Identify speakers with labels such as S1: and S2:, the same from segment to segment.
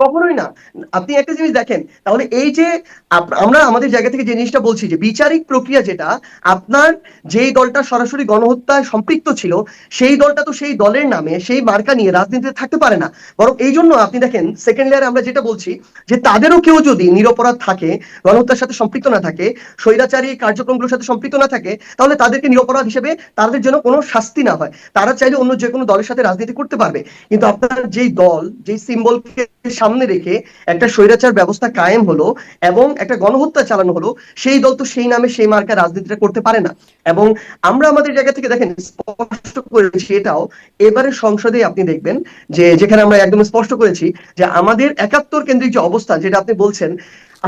S1: কখনোই না। আপনি একটা জিনিস দেখেন, তাহলে এই যে আমরা আমাদের জায়গা থেকে যে জিনিসটা বলছি যে বিচারিক প্রক্রিয়া যেটা, আপনার যেই দলটা সরাসরি গণহত্যায় সম্পৃক্ত ছিল সেই দলটা তো সেই দলের নামে সেই মার্কা নিয়ে রাজনীতিতে থাকতে পারে না। বরং এই জন্য আপনি দেখেন সেকেন্ড লেয়ারে আমরা যেটা বলছি যে তাদেরও কেউ যদি নিরপরাধ থাকে, গণহত্যার সাথে সম্পৃক্ত না থাকে, স্বৈরাচারী কার্যক্রমগুলোর সাথে সম্পৃক্ত না থাকে, তাহলে তাদেরকে নিরপরাধ হিসেবে তাদের জন্য কোনো শাস্তি না হয়, তারা চাইলে অন্য যে কোনো দলের সাথে রাজনীতি করতে পারবে। কিন্তু আপনার যেই দল যেই সিম্বলকে সামনে রেখে একটা স্বৈরাচার ব্যবস্থা কায়েম হলো এবং একটা গণহত্যা চালানো হলো, সেই দল তো সেই নামে সেই মার্কা রাজনীতিটা করতে পারে না। এবং আমরা আমাদের জায়গা থেকে দেখেন স্পষ্ট করেছি এটাও, এবারে সংসদে আপনি দেখবেন যে যেখানে আমরা একদম স্পষ্ট করেছি যে আমাদের ৭১ কেন্দ্রিক যে অবস্থান যেটা আপনি বলছেন,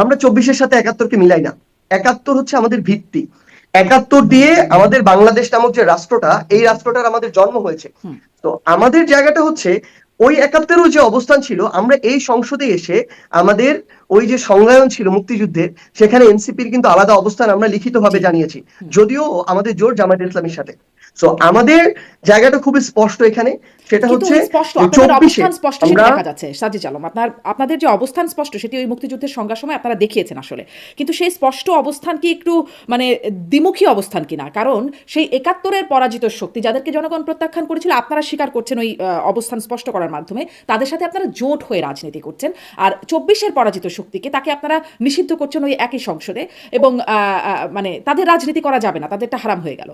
S1: আমরা ২৪-এর সাথে ৭১-কে মিলাই না। ৭১ হচ্ছে আমাদের ভিত্তি। ৭১ দিয়ে আমাদের বাংলাদেশ নামক যে রাষ্ট্রটা, এই রাষ্ট্রটার আমাদের জন্ম হয়েছে। তো আমাদের জায়গাটা হচ্ছে ওই ৭১-এরও যে অবস্থান ছিল, আমরা এই সংসদে এসে আমাদের ওই যে সংজ্ঞায়ন ছিল মুক্তিযুদ্ধের, সেখানে এনসিপির কিন্তু আলাদা অবস্থান আমরা লিখিতভাবে জানিয়েছি, যদিও আমাদের জোট জামায়াত ইসলামীর সাথে। সো আমাদের জায়গাটা খুবই স্পষ্ট এখানে, সেটা
S2: কিন্তু
S1: হচ্ছে
S2: ওই স্পষ্ট
S1: যে
S2: আপনাদের
S1: ২৪-এ
S2: অবস্থান স্পষ্ট সেটি
S1: আমরা
S2: দেখা যাচ্ছে সাজিদ আলম, আপনাদের যে অবস্থান স্পষ্ট সেটি ওই মুক্তিযুদ্ধের সংজ্ঞার সময় আপনারা দেখিয়েছেন আসলে। কিন্তু সেই স্পষ্ট অবস্থান কি একটু মানে দ্বিমুখী অবস্থান কিনা? কারণ সেই ৭১-এর পরাজিত শক্তি যাদেরকে জনগণ প্রত্যাখ্যান করেছিল, আপনারা স্বীকার করছেন ওই অবস্থান স্পষ্ট করার মাধ্যমে তাদের সাথে আপনারা জোট হয়ে রাজনীতি করছেন। আর ২৪-এর পরাজিত শক্তিকে তাকে আপনারা নিষিদ্ধ করছেন ওই একই সংসদে, এবং মানে তাদের রাজনীতি করা যাবে না, তাদেরটা হারাম হয়ে গেল।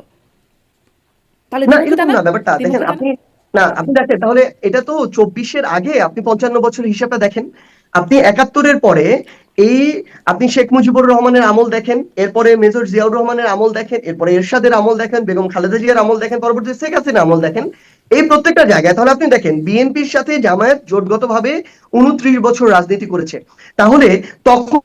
S2: তাহলে
S1: না
S2: দ্বিমুখিতা
S1: এরকম
S2: না?
S1: না ব্যাপারটা, দেখেন
S2: দ্বিমুখিতা না?
S1: আপনি, না আপনি দেখেন তাহলে এটা তো ২৪-এর আগে, আপনি ৫৫ বছরের হিসাবটা দেখেন, আপনি ৭১-এর পরে এই আপনি শেখ মুজিবুর রহমানের আমল দেখেন, এরপরে মেজর জিয়াউর রহমানের আমল দেখেন, এরপরে এরশাদের আমল দেখেন, বেগম খালেদা জিয়ার আমল দেখেন, পরবর্তী শেখ হাসিনার আমল দেখেন, এই প্রত্যেকটা জায়গায় তাহলে আপনি দেখেন বিএনপির সাথে জামায়াত জোটগতভাবে ২৯ বছর রাজনীতি করেছে। তাহলে তখন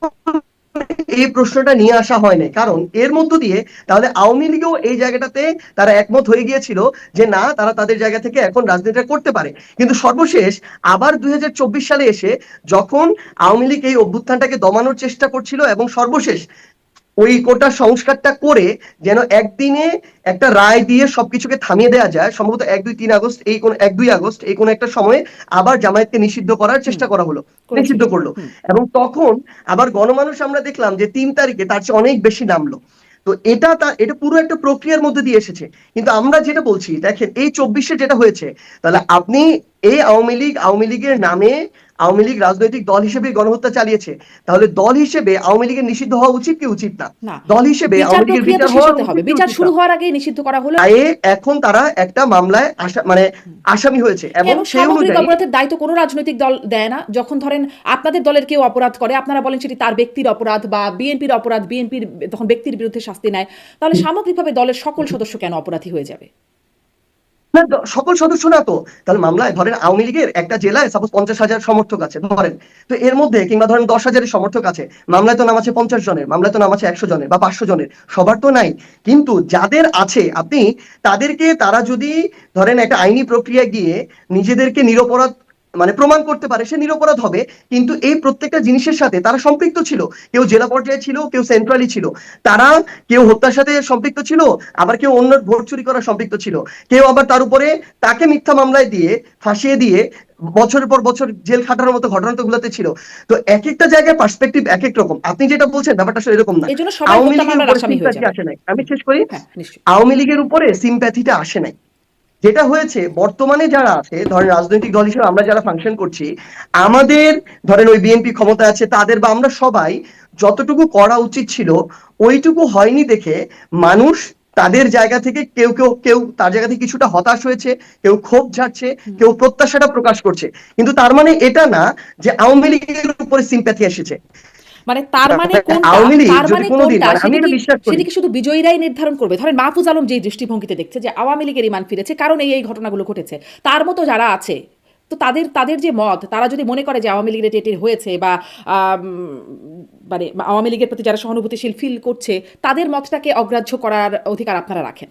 S1: এই প্রশ্নটা নিয়ে আসা হয় নাই, কারণ এর মধ্য দিয়ে তাহলে আওয়ামী লীগও এই জায়গাটাতে তারা একমত হয়ে গিয়েছিল যে না, তারা তাদের জায়গা থেকে এখন রাজনীতিটা করতে পারে। কিন্তু সর্বশেষ আবার ২০২৪ সালে এসে যখন আওয়ামী লীগ এই অভ্যুত্থানটাকে দমানোর চেষ্টা করছিল এবং সর্বশেষ ওই কোটা সংস্কারটা করে যেন একদিনে একটা রায় দিয়ে সবকিছুকে থামিয়ে দেওয়া যায়, সম্ভবত ১-২-৩ আগস্ট, এই কোন ১-২ আগস্ট এই কোন একটা সময়ে আবার জামায়াতকে নিষিদ্ধ করার
S2: হুম,
S1: চেষ্টা করা হলো,
S2: করেছিল।
S1: নিষিদ্ধ করলো।
S2: হুম।
S1: এবং তখন আবার গণমানুষ আমরা দেখলাম যে ৩ তারিখে তার চেয়ে অনেক বেশি নামলো। তো এটা পুরো একটা প্রক্রিয়ার মধ্যে দিয়ে এসেছে। কিন্তু আমরা যেটা বলছি দেখেন এই ২৪-এ যেটা হয়েছে, তাহলে আপনি এই আওয়ামী লীগের নামে আওয়ামী লীগ রাজনৈতিক দল হিসেবে গণহত্যা চালিয়েছে, তাহলে দল হিসেবে আওয়ামী লীগের নিষিদ্ধ হওয়া উচিত কি উচিত না?
S2: না,
S1: দল হিসেবে
S2: বিচার
S1: আওয়ামী লীগের
S2: প্রক্রিয়া তো
S1: বিচার
S2: শেষ
S1: হওয়া
S2: হতে হবে।
S1: উচিত কি
S2: বিচার
S1: উচিত
S2: শুরু
S1: না?
S2: হওয়ার আগেই নিষিদ্ধ করা হলো।
S1: তাই এখন তারা একটা মামলায় মানে আসামি হয়েছে এবং
S2: হ্যাঁ, এবং
S1: সেই
S2: সামগ্রিক
S1: অনুযায়ী
S2: অপরাধের দায় তো কোনো রাজনৈতিক দল দেয় না। যখন ধরেন আপনাদের দলের কেউ অপরাধ করে, আপনারা বলেন সেটি তার ব্যক্তির অপরাধ বা বিএনপির অপরাধ, বিএনপির তখন ব্যক্তির বিরুদ্ধে শাস্তি নেয়। তাহলে সামগ্রিকভাবে দলের সকল সদস্য কেন অপরাধী হয়ে যাবে?
S1: না, সকল সদস্য না তো। তাহলে মামলায় ধরেন আওয়ামী লীগের একটা জেলায় সাপোজ ৫০,০০০ সমর্থক আছে ধরেন, তো এর মধ্যে কিংবা ধরেন ১০,০০০ সমর্থক আছে, মামলায় তো নাম আছে ৫০ জনের, মামলায় তো নাম আছে ১০০ জনের বা ৫০০ জনের, সবার তো নাই। কিন্তু যাদের আছে আপনি তাদেরকে, তারা যদি ধরেন একটা আইনি প্রক্রিয়ায় গিয়ে নিজেদেরকে নিরপরাধ মানে প্রমাণ করতে পারে, সে নিরপরাধ হবে। কিন্তু এই প্রত্যেকটা জিনিসের সাথে তারা সম্পৃক্ত ছিল, কেউ জেলা পর্যায়ে ছিল, কেউ সেন্ট্রালি ছিল, তারা কেউ হত্যার সাথে সম্পৃক্ত ছিল, আবার কেউ অন্য ভোট চুরি করার সম্পৃক্ত ছিল, কেউ আবার তার উপরে তাকে মিথ্যা মামলায় দিয়ে ফাঁসিয়ে দিয়ে বছরের পর বছর জেল খাটানোর মতো ঘটনা তো গুলোতে ছিল। তো এক একটা জায়গায় পার্সপেক্টিভ এক এক রকম। আপনি যেটা বলছেন ব্যাপারটা আসলে এরকম না।
S2: এই জন্য সবাই
S1: আওয়ামী
S2: হত্যা
S1: লীগের
S2: মামলার
S1: উপরে
S2: আসামি হয়ে
S1: সিম্প্যাথি
S2: যাবে।
S1: আসে নাই, আমি শেষ করি।
S2: হ্যাঁ, নিশ্চয়ই।
S1: আওয়ামী লীগের উপরে সিম্প্যাথিটা আসে নাই। যেটা হয়েছে বর্তমানে যারা আছে ধরেন রাজনৈতিক দল হিসেবে আমরা যারা ফাংশন করছি, আমাদের ধরেন ওই বিএনপি ক্ষমতা আছে তাদের বা আমরা সবাই যতটুকু করা উচিত ছিল ওইটুকু হয়নি দেখে মানুষ তাদের জায়গা থেকে কেউ কেউ কেউ তার জায়গা থেকে কিছুটা হতাশ হয়েছে, কেউ ক্ষোভ ঝাড়ছে, কেউ প্রত্যাশাটা প্রকাশ করছে। কিন্তু তার মানে এটা না যে আওয়ামী লীগের উপরে সিম্প্যাথি এসেছে।
S2: মানে তার মানে কোনটা,
S1: আওয়ামী লীগ
S2: তার
S1: যদি
S2: মানে
S1: কোনোদিন,
S2: কোনটা
S1: মানে আমি
S2: সেটি
S1: এটা
S2: কি,
S1: বিশ্বাস করি,
S2: সেটি কি শুধু বিজয়ীরাই নির্ধারণ করবে? ধরেন মাহফুজ আলম যে দৃষ্টিভঙ্গিতে দেখছে যে আওয়ামী লীগের ইমান ফিরেছে কারণ এই ঘটনাগুলো ঘটেছে, তার মতো যারা আছে, তো তাদের তাদের যে মত, তারা যদি মনে করে যে আওয়ামী লীগের এটি হয়েছে বা মানে আওয়ামী লীগের প্রতি যারা সহানুভূতিশীল ফিল করছে, তাদের মতটাকে অগ্রাহ্য করার অধিকার আপনারা রাখেন।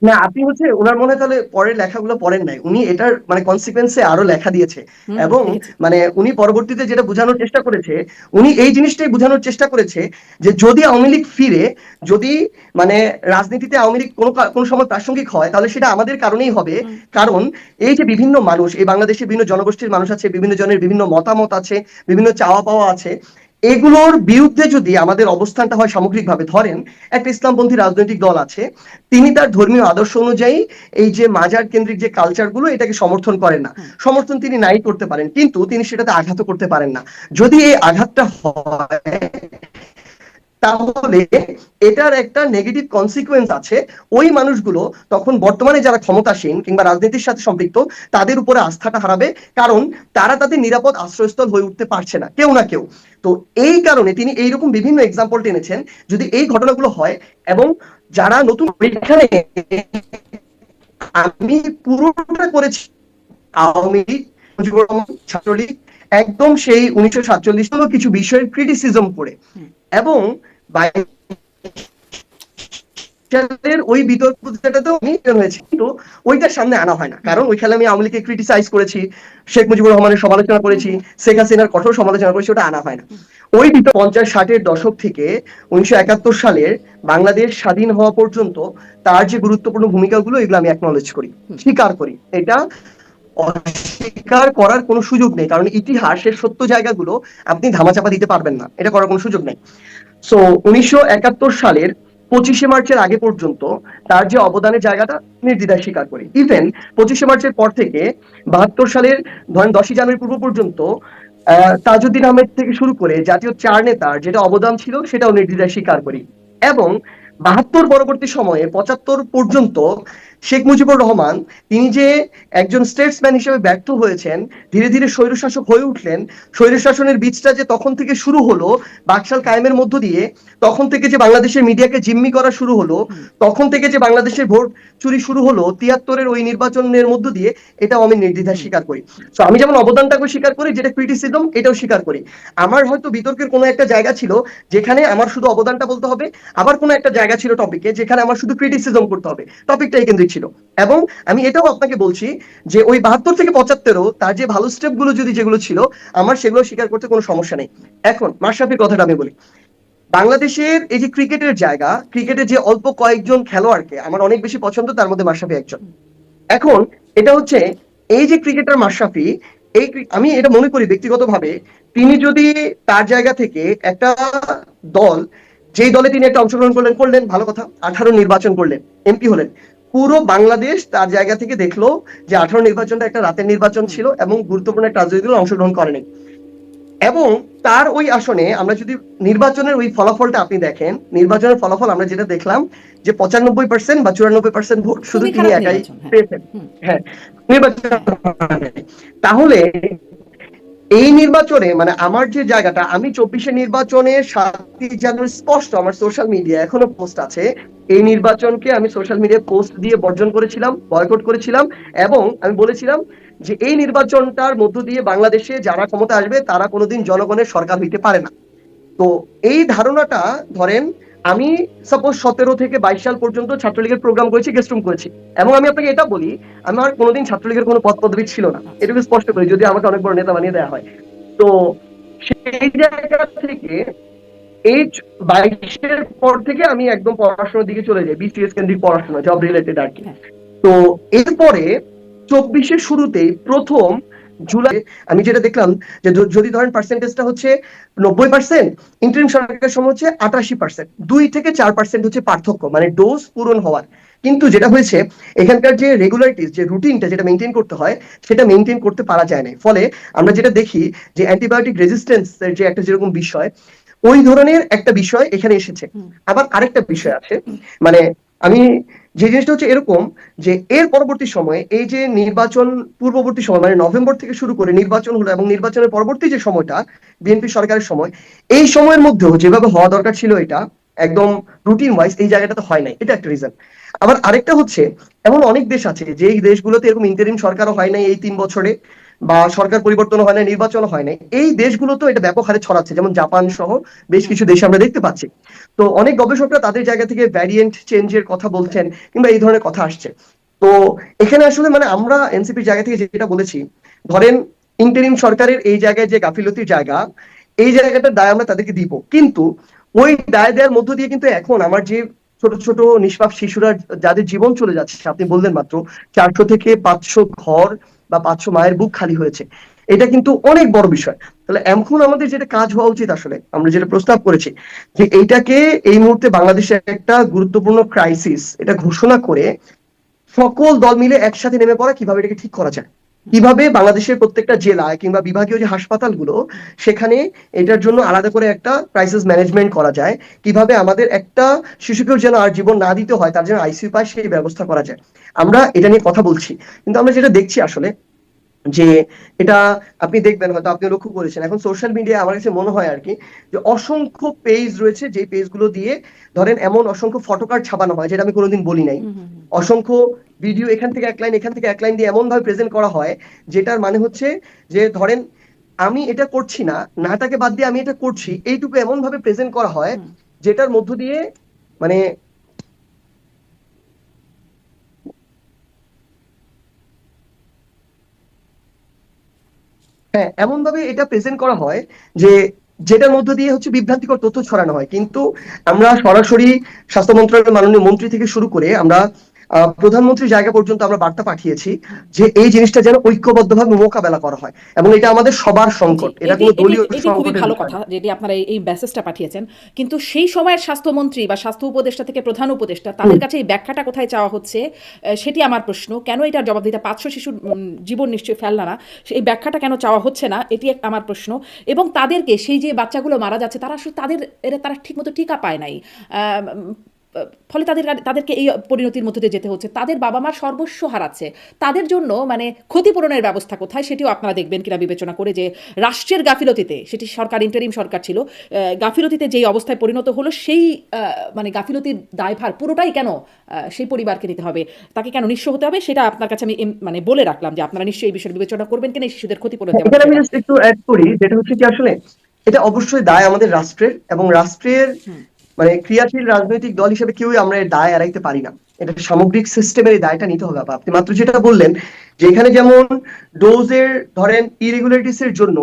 S1: না, আপনি হচ্ছে ওনার মনে হয় তাহলে পরের লেখাগুলো পড়েন নাই, উনি এটার মানে কনসিকুয়েন্সে আরো লেখা দিয়েছে। এবং
S2: দেখেছি।
S1: মানে উনি পরবর্তীতে যেটা বোঝানোর চেষ্টা করেছে, উনি এই জিনিসটাই বোঝানোর চেষ্টা করেছে যে যদি আওয়ামী লীগ ফিরে, যদি মানে রাজনীতিতে আওয়ামী লীগ কোনো সময় প্রাসঙ্গিক হয়, তাহলে সেটা আমাদের কারণেই হবে।
S2: হুম।
S1: কারণ এই যে বিভিন্ন মানুষ, এই বাংলাদেশে বিভিন্ন জনগোষ্ঠীর মানুষ আছে, বিভিন্ন জনের বিভিন্ন মতামত আছে, বিভিন্ন চাওয়া পাওয়া আছে, এগুলোর বিরুদ্ধে যদি আমাদের অবস্থানটা হয় সামগ্রিকভাবে, ধরেন একটা ইসলামপন্থী রাজনৈতিক দল আছে, তিনি তার ধর্মীয় আদর্শ অনুযায়ী এই যে মাজার কেন্দ্রিক যে কালচার গুলো, এটাকে সমর্থন করেন না।
S2: হুম।
S1: সমর্থন তিনি নাই করতে পারেন, কিন্তু তিনি সেটাতে আঘাত করতে পারেন না। যদি এই আঘাতটা হয়, তাহলে এটার একটা নেগেটিভ কনসিকুয়েন্স আছে। ওই মানুষগুলো তখন বর্তমানে যারা ক্ষমতাসীন কিংবা রাজনীতির সাথে সম্পৃক্ত, তাদের উপরে আস্থাটা হারাবে, কারণ তারা তাদের নিরাপদ আশ্রয়স্থল হয়ে উঠতে পারছে না, কেউ না কেউ। তো এই কারণে তিনি এইরকম বিভিন্ন এক্সাম্পল টেনেছেন। যদি এই ঘটনাগুলো হয়, এবং যারা নতুন এখানে, আমি পুরোটা করেছি আওয়ামী লীগ, মুজিবুর রহমান, ছাত্রলীগ, একদম সেই 1947 কিছু বিষয়ের ক্রিটিসিজম করে।
S2: হুম।
S1: এবং সালের ওই বিতর্কটাতেও আমি হয়েছে, কিন্তু ওইটার সামনে আনা হয় না, কারণ ওই খেলে আমি আওয়ামী লীগকে ক্রিটিসাইজ করেছি, শেখ মুজিবুর রহমানের সমালোচনা করেছি, শেখ হাসিনার কঠোর সমালোচনা করেছি, ওটা আনা হয় না। ওই 50-60-এর দশক থেকে 1971 সালের বাংলাদেশ স্বাধীন হওয়া পর্যন্ত তার যে গুরুত্বপূর্ণ ভূমিকাগুলো, এগুলো আমি অ্যাকনলেজ করি, স্বীকার করি। এটা অস্বীকার করার কোনো সুযোগ নেই, কারণ ইতিহাসের সত্য জায়গাগুলো আপনি ধামাচাপা দিতে পারবেন না, এটা করার কোনো সুযোগ নেই। সো 1971 সালের 25শে মার্চের আগে পর্যন্ত তার যে অবদানের জায়গাটা নির্দ্বিধায় স্বীকার করি। ইভেন 25শে মার্চের পর থেকে 72 সালের ধরেন 10ই জানুয়ারি পূর্ব পর্যন্ত তাজউদ্দিন আহমেদ থেকে শুরু করে জাতীয় চার নেতার যেটা অবদান ছিল, সেটাও নির্দ্বিধায় স্বীকার করি। এবং 72 পরবর্তী সময়ে 75 পর্যন্ত শেখ মুজিবুর রহমান, তিনি যে একজন স্টেটসম্যান হিসেবে ব্যর্থ হয়েছেন, ধীরে ধীরে স্বৈরশাসক হয়ে উঠলেন, স্বৈরশাসনের বীজটা যে তখন থেকে শুরু হলো বাকশাল কায়েমের মধ্য দিয়ে, তখন থেকে যে বাংলাদেশের মিডিয়াকে জিম্মি করা শুরু হলো, তখন থেকে যে বাংলাদেশের ভোট চুরি শুরু হলো 73-এর ওই নির্বাচনের মধ্য দিয়ে, এটাও আমি নির্দ্বিধায় স্বীকার করি। তো আমি যেমন অবদানটাকে স্বীকার করি, যেটা ক্রিটিসিজম এটাও স্বীকার করি। আমার হয়তো বিতর্কের কোনো একটা জায়গা ছিল যেখানে আমার শুধু অবদানটা বলতে হবে, আবার কোনো একটা জায়গা ছিল টপিকে যেখানে আমার শুধু ক্রিটিসিজম করতে হবে, টপিকটাই কেন্দ্রিক ছিল। এবং আমি এটাও আপনাকে বলছি যে ওই 72 থেকে 75-ও তার যে ভালো স্টেপ গুলো যদি যেগুলো ছিল, আমার সেগুলো স্বীকার করতে কোনো সমস্যা নেই। এখন মাশরাফির কথাটা আমি বলি, বাংলাদেশের এই যে ক্রিকেটের জায়গা, ক্রিকেটের যে অল্প কয়েকজন খেলোয়াড়কে আমার অনেক বেশি পছন্দ, তার মধ্যে মাশরাফি একজন। এখন এটা হচ্ছে, এই যে ক্রিকেটার মাশরাফি, আমি এটা মনে করি ব্যক্তিগতভাবে, তিনি যদি তার জায়গা থেকে একটা দল, যেই দলে তিনি একটা অংশগ্রহণ করলেন করলেন ভালো কথা, 18 নির্বাচন করলেন, এমপি হলেন, পুরো বাংলাদেশ তার জায়গা থেকে দেখলো যে 18 নির্বাচনটা একটা রাতের নির্বাচন ছিল এবং গুরুত্বপূর্ণ একটা রাজনৈতিক দল অংশগ্রহণ করেনি। এবং তার ওই আসনে আমরা যদি নির্বাচনের ওই ফলাফলটা আপনি দেখেন, নির্বাচনের ফলাফল আমরা যেটা দেখলাম যে 95% বা 94% ভোট শুধু
S2: খুবই
S1: তিনি
S2: খারাপ
S1: একাই
S2: নির্বাচন। হ্যাঁ।
S1: পেয়েছেন।
S2: হুম।
S1: হ্যাঁ, নির্বাচন। তাহলে এই নির্বাচনে মানে আমার যে জায়গাটা, আমি 24-এ নির্বাচনে 7ই জানুয়ারি স্পষ্ট আমার সোশ্যাল মিডিয়া এখনো পোস্ট আছে, এই নির্বাচনকে আমি সোশ্যাল মিডিয়ায় পোস্ট দিয়ে বর্জন করেছিলাম, বয়কট করেছিলাম। এবং আমি বলেছিলাম যে এই নির্বাচনটার মধ্য দিয়ে বাংলাদেশে যারা ক্ষমতা আসবে, তারা কোনোদিন জনগণের সরকার হইতে পারে না। তো এই ধারণাটা, ধরেন আমি সাপোজ 17 থেকে 22 সাল পর্যন্ত ছাত্রলীগের প্রোগ্রাম করেছি, গেস্ট রুম করেছি, এবং আমি আপনাকে এটা বলি, আমার কোনোদিন ছাত্রলীগের কোনো পদ পদবি ছিল না, এটুকু স্পষ্ট করি, যদি আমাকে অনেক বড় নেতা বানিয়ে দেওয়া হয়। তো সেই জায়গা থেকে এই 22-এর পর থেকে আমি একদম পড়াশোনার দিকে চলে যাই, বিসিএস কেন্দ্রিক পড়াশোনা, জব রিলেটেড আর কি।
S2: হ্যাঁ।
S1: তো এরপরে 24-এর শুরুতেই প্রথম জুলাই আমি যেটা দেখলাম, যে যদি ধরেন পার্সেন্টেজটা হচ্ছে 90%, ইন্টারিম সরকারের সময় হচ্ছে 88%, 2 থেকে 4% হচ্ছে পার্থক্য, মানে ডোজ পূরণ হওয়ার। কিন্তু যেটা হয়েছে, এখানকার যে রেগুলারিটিস, যে রুটিনটা যেটা মেনটেন করতে হয়, সেটা মেনটেন করতে পারা যায় না। ফলে আমরা যেটা দেখি যে অ্যান্টিবায়োটিক রেজিস্ট্যান্স এর যে একটা যেরকম বিষয়, ওই ধরনের একটা বিষয় এখানে এসেছে। আবার আরেকটা বিষয় আছে, মানে আমি যে জিনিসটা হচ্ছে এরকম, যে এর পরবর্তী সময়ে এই যে নির্বাচন পূর্ববর্তী সময়, মানে নভেম্বর থেকে শুরু করে নির্বাচন হলো, এবং নির্বাচনের পরবর্তী যে সময়টা বিএনপি সরকারের সময়, এই সময়ের মধ্যেও যেভাবে হওয়া দরকার ছিল এটা একদম রুটিন ওয়াইজ, এই জায়গাটাতে হয় নাই, এটা একটা রিজন। আবার আরেকটা হচ্ছে, এমন অনেক দেশ আছে যে এই দেশগুলোতে এরকম ইন্টারিম সরকারও হয় নাই এই 3 বছরে, বা সরকার পরিবর্তন হয় না, নির্বাচন হয় না, এই দেশগুলো তো এটা ব্যাপক হারে ছড়াচ্ছে, যেমন জাপান সহ বেশ কিছু দেশে আমরা দেখতে পাচ্ছি। তো অনেক গবেষকরা তাদের জায়গা থেকে ভ্যারিয়েন্ট চেঞ্জের কথা বলছেন কিংবা এই ধরনের কথা আসছে। তো এখানে আসলে মানে আমরা এনসিপির জায়গা থেকে যেটা বলেছি, ধরেন ইন্টারিম সরকারের এই জায়গায় যে গাফিলতির জায়গা, এই জায়গাটার দায় আমরা তাদেরকে দিব, কিন্তু ওই দায় দেওয়ার মধ্য দিয়ে কিন্তু এখন আমার যে ছোট ছোট নিষ্পাপ শিশুরা যাদের জীবন চলে যাচ্ছে, আপনি বললেন মাত্র 400 থেকে 500 ঘর বা 500 মায়ের বুক খালি হয়েছে, এটা কিন্তু অনেক বড় বিষয়। তাহলে এখন আমাদের যেটা কাজ হওয়া উচিত, আসলে আমরা যেটা প্রস্তাব করেছি যে এইটাকে এই মুহূর্তে বাংলাদেশে একটা গুরুত্বপূর্ণ ক্রাইসিস এটা ঘোষণা করে সকল দল মিলে একসাথে নেমে পড়া, কিভাবে এটাকে ঠিক করা যায়, কিভাবে বাংলাদেশের প্রত্যেকটা জেলায় কিংবা বিভাগীয় যে হাসপাতালগুলো সেখানে এটার জন্য আলাদা করে একটা ক্রাইসিস ম্যানেজমেন্ট করা যায়, কিভাবে আমাদের একটা শিশুকেও যেন আর জীবন না দিতে হয়, তার জন্য আইসিইউ পায় সেই ব্যবস্থা করা যায়। আমরা এটা নিয়ে কথা বলছি, কিন্তু আমরা যেটা দেখছি আসলে যে এটা আপনি দেখবেন, হয়তো আপনি লক্ষ্য করেছেন, এখন সোশ্যাল মিডিয়ায় আমার কাছে মনে হয় আর কি, যে অসংখ্য পেজ রয়েছে, যে পেজগুলো দিয়ে ধরেন এমন অসংখ্য ফটোকার্ড ছাপানো হয় যেটা আমি কোনোদিন বলি নাই, অসংখ্য ভিডিও এখান থেকে এক লাইন এখান থেকে এক লাইন দিয়ে এমন ভাবে প্রেজেন্ট করা হয়, যেটার মানে হচ্ছে যে ধরেন আমি এটা করছি না, নাটাকে বাদ দিয়ে আমি এটা করছি, এইটুকু এমন ভাবে প্রেজেন্ট করা হয় যেটার মধ্য দিয়ে মানে হ্যাঁ এমন ভাবে এটা প্রেজেন্ট করা হয় যে যেটার মধ্য দিয়ে হচ্ছে বিভ্রান্তিকর তথ্য ছড়ানো হয়। কিন্তু আমরা সরাসরি স্বাস্থ্য মন্ত্রণালয়ের মাননীয় মন্ত্রী থেকে শুরু করে আমরা প্রধানমন্ত্রীর জায়গা পর্যন্ত আমরা বার্তা পাঠিয়েছি যে এই জিনিসটা যেন ঐক্যবদ্ধভাবে মোকাবেলা করা হয়, এবং এটা আমাদের সবার
S2: জি,
S1: সংকট, এটা
S2: এটি
S1: কোনো
S2: এটি
S1: দলীয়
S2: এটি খুবই
S1: সংকটের
S2: ভালো
S1: বিষয়
S2: কথা
S1: না।
S2: যেটি আপনারা এই মেসেজটা পাঠিয়েছেন। কিন্তু সেই সময়ের স্বাস্থ্যমন্ত্রী বা স্বাস্থ্য উপদেষ্টা থেকে প্রধান উপদেষ্টা তাদের কাছে এই ব্যাখ্যাটা কোথায় চাওয়া হচ্ছে, সেটি আমার প্রশ্ন। কেন এটার জবাব দিতে 500 শিশুর জীবন নিশ্চয়ই ফেলনা না, এই ব্যাখ্যাটা কেন চাওয়া হচ্ছে না, এটি আমার প্রশ্ন। এবং তাদেরকে সেই যে বাচ্চাগুলো মারা যাচ্ছে তারা আসলে তারা ঠিকমতো টিকা পায় নাই। ফলে তাদেরকে এই পরিণতির মধ্যে দিয়ে যেতে হচ্ছে, তাদের বাবা মা সর্বস্ব হারাচ্ছে। তাদের জন্য মানে ক্ষতিপূরণের ব্যবস্থা কোথায় সেটিও আপনারা দেখবেন কিনা বিবেচনা করে, যে রাষ্ট্রের গাফিলতিতে, সেটি সরকার ইন্টারিম সরকার ছিল, গাফিলতিতে যেই অবস্থায় পরিণত হলো সেই মানে গাফিলতির দায়ভার পুরোটাই কেন সেই পরিবারকে নিতে হবে, তাকে কেন নিঃস্ব হতে হবে, সেটা আপনার কাছে আমি মানে বলে রাখলাম যে আপনারা নিশ্চয়ই এই বিষয়ে বিবেচনা করবেন কিনা এই শিশুদের ক্ষতিপূরণ দেওয়ার
S1: এখানে আমি
S2: বিষয়টা।
S1: জাস্ট একটু অ্যাড করি, যেটা হচ্ছে কি আসলে এটা অবশ্যই দায় আমাদের রাষ্ট্রের, এবং রাষ্ট্রের মানে ক্রিয়াশীল রাজনৈতিক দল হিসেবে কেউই আমরা এর দায় এড়াইতে পারি না, এটা সামগ্রিক সিস্টেমের এই দায়টা নিতে হবে। আপনি মাত্র যেটা বললেন যে এখানে যেমন ডোজের ধরেন ইরেগুলারিটিস এর জন্য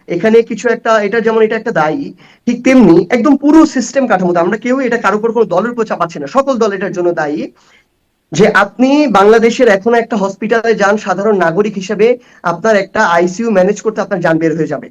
S1: এখানে কিছু একটা, এটা যেমন এটা একটা দায়ী, ঠিক তেমনি একদম পুরো সিস্টেম কাঠামোতে আমরা কেউ এটা কারো উপর কোনো দলের উপর চাপাচ্ছি না, সকল দল এটার জন্য দায়ী। যে আপনি বাংলাদেশের এখন একটা হসপিটালে যান সাধারণ নাগরিক হিসেবে, আপনার একটা আইসিইউ ম্যানেজ করতে আপনার যান বের হয়ে যাবে,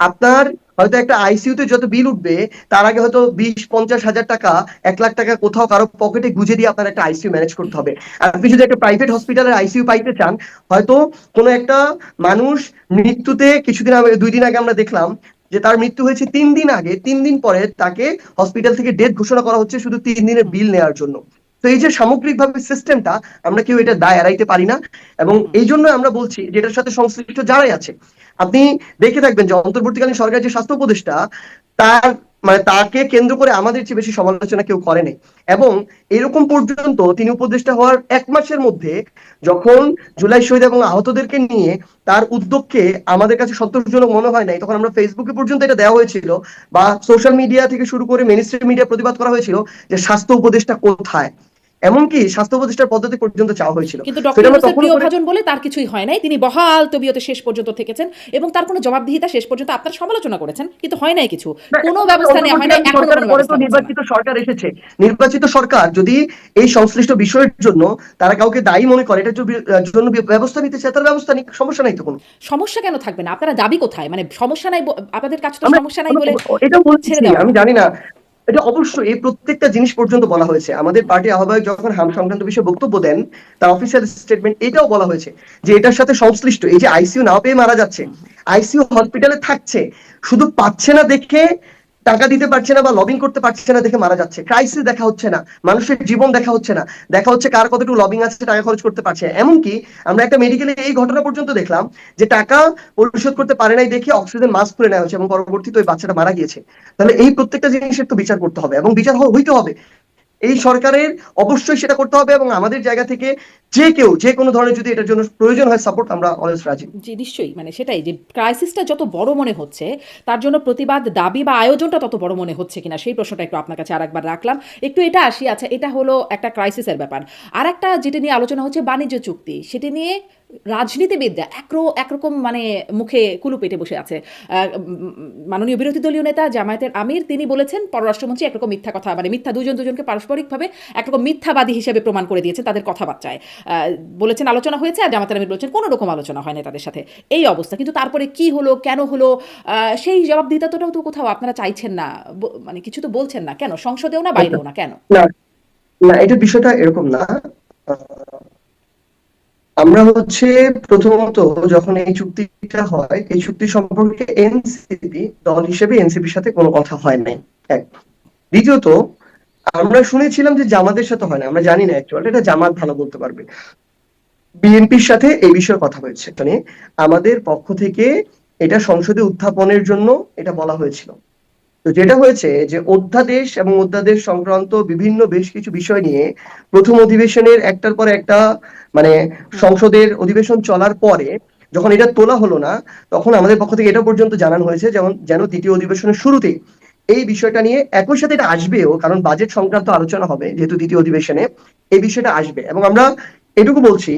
S1: আপনার হয়তো একটা আইসিইউ তে যত বিল উঠবে তার আগে হয়তো 20-50 হাজার টাকা, 1 লাখ টাকা কোথাও কারো পকেটে গুজে দিয়ে আপনার একটা আইসিইউ ম্যানেজ করতে হবে। আর আপনি যদি একটা প্রাইভেট হসপিটালের আইসিইউ পাইতে চান, হয়তো কোনো একটা মানুষ মৃত্যুতে কিছুদিন আগে 2 দিন আগে আমরা দেখলাম যে তার মৃত্যু হয়েছে 3 দিন আগে, 3 দিন পরে তাকে হসপিটাল থেকে ডেথ ঘোষণা করা হচ্ছে শুধু 3 দিনের বিল নেওয়ার জন্য। তো এই যে সামগ্রিকভাবে সিস্টেমটা, আমরা কেউ এটা দায় এড়াইতে পারি না, এবং এই জন্য আমরা বলছি যে এটার সাথে সংশ্লিষ্ট যারাই আছে, আপনি দেখে থাকবেন যে অন্তর্বর্তীকালীন সরকারের যে স্বাস্থ্য উপদেষ্টা, তার মানে তাকে কেন্দ্র করে আমাদের চেয়ে বেশি সমালোচনা কেউ করে নাই। এবং এরকম পর্যন্ত তিনি উপদেষ্টা হওয়ার 1 মাসের মধ্যে যখন জুলাই শহীদ এবং আহতদেরকে নিয়ে তার উদ্যোগকে আমাদের কাছে সন্তোষজনক মনে হয় নাই, তখন আমরা ফেসবুকে পর্যন্ত এটা দেওয়া হয়েছিল, বা সোশ্যাল মিডিয়া থেকে শুরু করে মেইনস্ট্রিম মিডিয়া প্রতিবাদ করা হয়েছিল যে স্বাস্থ্য উপদেষ্টা কোথায়, এমনকি স্বাস্থ্য উপদেষ্টার পদ্ধতি পর্যন্ত চাওয়া হয়েছিল।
S2: কিন্তু
S1: সেটা
S2: ডক্টর
S1: আমরা
S2: ইউনূসের
S1: তখন
S2: প্রিয়
S1: করে
S2: ভাজন বলে তার কিছুই হয় নাই, তিনি বহাল তবিয়তে শেষ পর্যন্ত থেকেছেন এবং তার কোনো জবাবদিহিতা শেষ পর্যন্ত আপনার সমালোচনা করেছেন, কিন্তু হয় নাই কিছু,
S1: না,
S2: কোনো
S1: এখন
S2: ব্যবস্থা নেওয়া হয় নাই,
S1: অন্তর্বর্তীকালীন
S2: এখনো
S1: সরকারের
S2: কোনো
S1: পরে তো
S2: ব্যবস্থা হচ্ছে না।
S1: নির্বাচিত সরকার এসেছে, নির্বাচিত সরকার যদি এই সংশ্লিষ্ট বিষয়ের জন্য তারা কাউকে দায়ী মনে করে, এটার জন্য ব্যবস্থা নিতে চায়, তার ব্যবস্থা নিক, সমস্যা নাই তো কোনো।
S2: সমস্যা কেন থাকবে না, আপনারা দাবি কোথায়, মানে সমস্যা নাই আপনাদের কাছে তো
S1: আমরা
S2: সমস্যা নাই
S1: আমরা
S2: বলে
S1: এটা
S2: ছেড়ে
S1: বলছি,
S2: দেওয়া
S1: আমি
S2: না।
S1: জানি না, এটা অবশ্যই এই প্রত্যেকটা জিনিস পর্যন্ত বলা হয়েছে। আমাদের পার্টির আহ্বায়ক যখন হাম সংক্রান্ত বিষয়ে বক্তব্য দেন, তার অফিসিয়াল স্টেটমেন্ট এটাও বলা হয়েছে যে এটার সাথে সংশ্লিষ্ট এই যে আইসিইউ না পেয়ে মারা যাচ্ছে, আইসিইউ হসপিটালে থাকছে, শুধু পাচ্ছে না দেখে, টাকা দিতে পারছে না বা লবিং করতে পারছে না দেখে মারা যাচ্ছে, ক্রাইসিস দেখা হচ্ছে না, মানুষের জীবন দেখা হচ্ছে না, দেখা হচ্ছে কার কতটুকু লবিং আছে, টাকা খরচ করতে পারছে। এমনকি আমরা একটা মেডিকেলে এই ঘটনা পর্যন্ত দেখলাম যে টাকা পরিশোধ করতে পারে নাই দেখে অক্সিজেন মাস্ক খুলে নেওয়া হচ্ছে, এবং পরবর্তীতে ওই বাচ্চাটা মারা গিয়েছে। তাহলে এই প্রত্যেকটা জিনিসের তো বিচার করতে হবে, এবং বিচার হইতে হবে। এই সরকারের অবশ্যই সেটা করতে হবে, এবং আমাদের জায়গা থেকে যে কেউ যে কোনো ধরনের যদি এটার জন্য প্রয়োজন হয় সাপোর্ট, আমরা অলওয়েজ রাজি।
S2: জি, নিশ্চয়ই। মানে সেটাই যে ক্রাইসিসটা যত বড় মনে হচ্ছে, তার জন্য প্রতিবাদ, দাবি বা আয়োজনটা তত বড় মনে হচ্ছে কিনা সেই প্রশ্নটা একটু আপনার কাছে আরেকবার রাখলাম। একটু এটা আসি, আচ্ছা এটা হলো একটা ক্রাইসিসের ব্যাপার। আরেকটা যেটা নিয়ে আলোচনা হচ্ছে বাণিজ্য চুক্তি। সেটি নিয়ে রাজনীতিবিদরা একরকম মানে মুখে কুলু পেটে বসে আছে। মাননীয় বিরোধী দলীয় নেতা জামায়াতের আমির তিনি বলেছেন পররাষ্ট্রমন্ত্রী একরকম মিথ্যা কথা, মানে মিথ্যা দুজনকে পারস্পরিকভাবে একরকম মিথ্যাবাদী হিসেবে প্রমাণ করে দিয়েছে তাদের কথাবার্তায়। বলেছেন আলোচনা হয়েছে, আর জামায়াতের আমির বলেছেন কোনো রকম আলোচনা হয় না তাদের সাথে। এই অবস্থা। কিন্তু তারপরে কি হলো, কেন হলো, সেই জবাবদিহিতাটাও তো কোথাও আপনারা চাইছেন না। মানে কিছু তো বলছেন না। কেন? সংসদেও না, বাইরেও না, কেন?
S1: না, না, এটা বিষয়টা এরকম না। আমরা হচ্ছে প্রথমত যখন এই চুক্তিটা হয়, এই চুক্তি সম্পর্কে এনসিপি দল হিসেবে এনসিপির সাথে কোনো কথা হয় নাই, এক। দ্বিতীয়ত, আমরা শুনেছিলাম যে জামাতের সাথে হয় না, আমরা জানি না অ্যাকচুয়ালি, এটা জামাত ভালো বলতে পারবে। বিএনপির সাথে এই বিষয়ে কথা হয়েছে, মানে আমাদের পক্ষ থেকে এটা সংসদে উত্থাপনের জন্য এটা বলা হয়েছিল। তো যেটা হয়েছে যে অধ্যাদেশ এবং অধ্যাদেশ সংক্রান্ত বিভিন্ন বেশ কিছু বিষয় নিয়ে প্রথম অধিবেশনের একটার পর একটা, মানে সংসদের অধিবেশন চলার পরে যখন এটা তোলা হলো না, তখন আমাদের পক্ষ থেকে এটা পর্যন্ত জানানো হয়েছে যেন দ্বিতীয় অধিবেশনের শুরুতেই এই বিষয়টা নিয়ে, একই সাথে এটা আসবেও, কারণ বাজেট সংক্রান্ত আলোচনা হবে যেহেতু দ্বিতীয় অধিবেশনে, এই বিষয়টা আসবে। এবং আমরা এটুকু বলছি